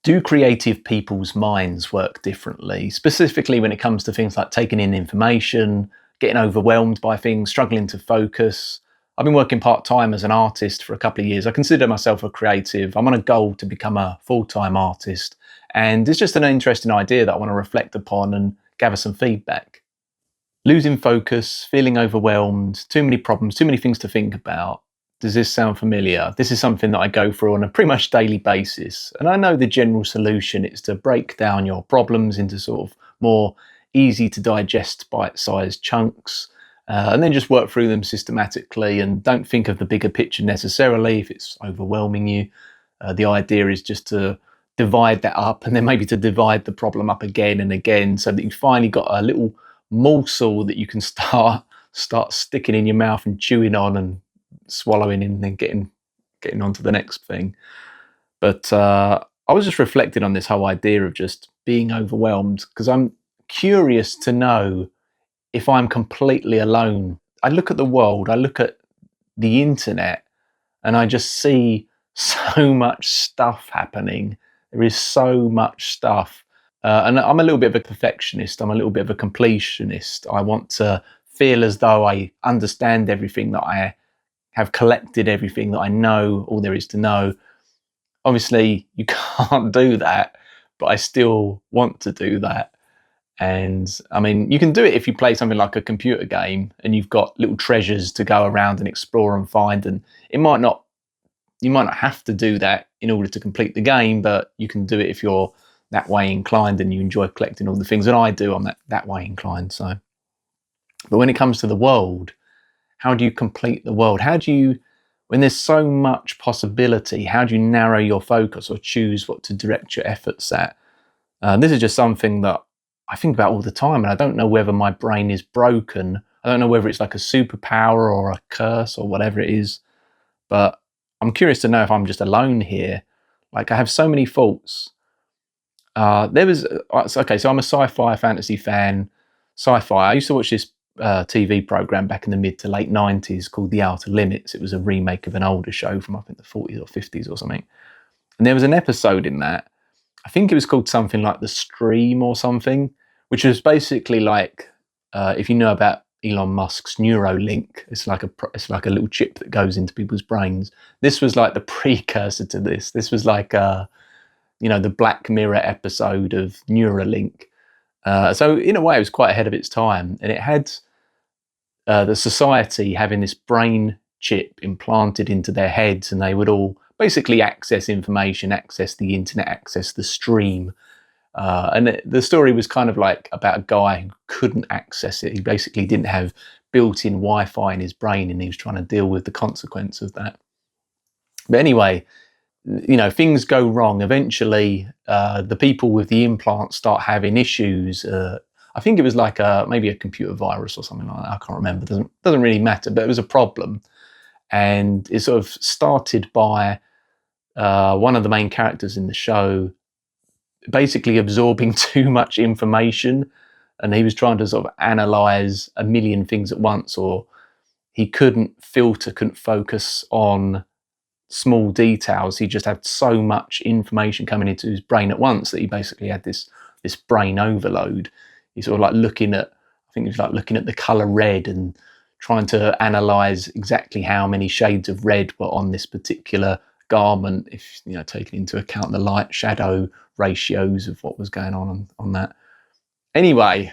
Do creative people's minds work differently, specifically when it comes to things like taking in information, getting overwhelmed by things, struggling to focus? I've been working part-time as an artist for a couple of years. I consider myself a creative. I'm on a goal to become a full-time artist. And it's just an interesting idea that I want to reflect upon and gather some feedback. Losing focus, feeling overwhelmed, too many problems, too many things to think about. Does this sound familiar? This is something that I go through on a pretty much daily basis. And I know the general solution is to break down your problems into sort of more easy to digest bite-sized chunks, and then just work through them systematically, and don't think of the bigger picture necessarily if it's overwhelming you. The idea is just to divide that up, and then maybe to divide the problem up again and again, so that you finally got a little morsel that you can start sticking in your mouth and chewing on and swallowing and then getting on to the next thing. But I was just reflecting on this whole idea of just being overwhelmed, because I'm curious to know if I'm completely alone. I look at the world, I look at the internet, and I just see so much stuff happening. There is so much stuff. And I'm a little bit of a perfectionist. I'm a little bit of a completionist. I want to feel as though I understand everything, that I have collected everything, that I know all there is to know. Obviously, you can't do that, but I still want to do that. And I mean, you can do it if you play something like a computer game and you've got little treasures to go around and explore and find. And you might not have to do that in order to complete the game, but you can do it if you're that way inclined and you enjoy collecting all the things. And I do, I'm that way inclined. So, but when it comes to the world, how do you complete the world? When there's so much possibility, how do you narrow your focus or choose what to direct your efforts at? This is just something that I think about all the time, and I don't know whether my brain is broken. I don't know whether it's like a superpower or a curse or whatever it is, but I'm curious to know if I'm just alone here. Like, I have so many thoughts. So I'm a sci-fi fantasy fan. Sci-fi, I used to watch this TV program back in the mid to late 90s called The Outer Limits. It was a remake of an older show from I think the 40s or 50s or something. And there was an episode in that, I think it was called something like The Stream or something, which was basically like, if you know about Elon Musk's Neuralink, it's like a little chip that goes into people's brains. This was like the precursor to this. This was like the Black Mirror episode of Neuralink. So in a way, it was quite ahead of its time, and it had the society having this brain chip implanted into their heads, and they would all basically access information, access the internet, access the stream. And the story was kind of like about a guy who couldn't access it. He basically didn't have built-in Wi-Fi in his brain, and he was trying to deal with the consequence of that. But anyway, things go wrong. Eventually, the people with the implants start having issues. I think it was like maybe a computer virus or something like that. I can't remember. Doesn't really matter, but it was a problem. And it sort of started by one of the main characters in the show basically absorbing too much information, and he was trying to sort of analyze a million things at once, or he couldn't focus on small details. He just had so much information coming into his brain at once that he basically had this brain overload. He's sort of like looking at the color red and trying to analyze exactly how many shades of red were on this particular garment, if taking into account the light shadow ratios of what was going on that. Anyway,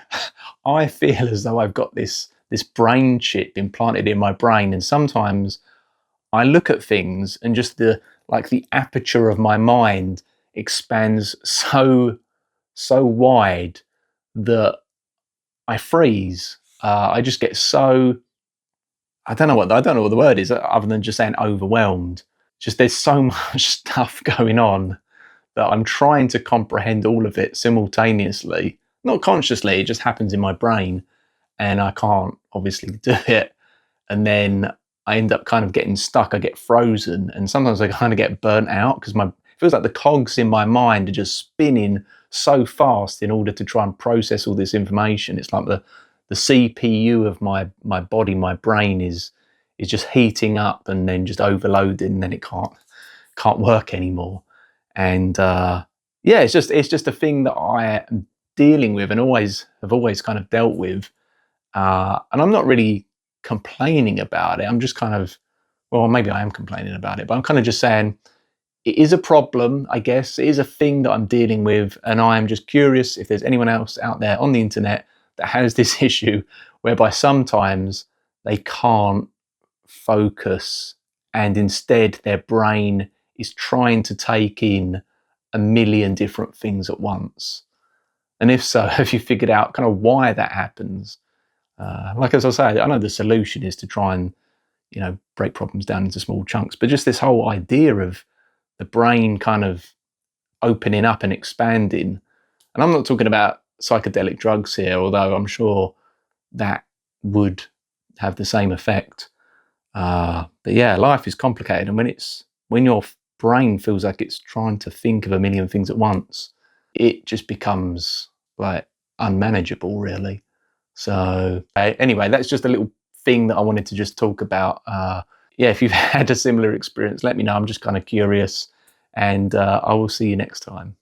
I feel as though I've got this brain chip implanted in my brain, and sometimes I look at things and just the aperture of my mind expands so wide that I freeze. I just get so, I don't know what the word is other than just saying overwhelmed. Just there's so much stuff going on that I'm trying to comprehend all of it simultaneously. Not consciously, it just happens in my brain, and I can't obviously do it. And then I end up kind of getting stuck. I get frozen, and sometimes I kind of get burnt out because it feels like the cogs in my mind are just spinning so fast in order to try and process all this information. It's like the CPU of my body, my brain is just heating up and then just overloading, and then it can't work anymore. And Yeah, it's just a thing that I am dealing with and always have always kind of dealt with. And I'm not really complaining about it. I'm just kind of, well, maybe I am complaining about it, but I'm kind of just saying it is a problem, I guess. It is a thing that I'm dealing with. And I am just curious if there's anyone else out there on the internet that has this issue whereby sometimes they can't focus and instead their brain is trying to take in a million different things at once. And if so, have you figured out kind of why that happens? Like as I say, I know the solution is to try and break problems down into small chunks, but just this whole idea of the brain kind of opening up and expanding. And I'm not talking about psychedelic drugs here, although I'm sure that would have the same effect. But yeah, life is complicated, and when your brain feels like it's trying to think of a million things at once, it just becomes like unmanageable, really. So anyway, that's just a little thing that I wanted to just talk about. Yeah, if you've had a similar experience, let me know. I'm just kind of curious, and I will see you next time.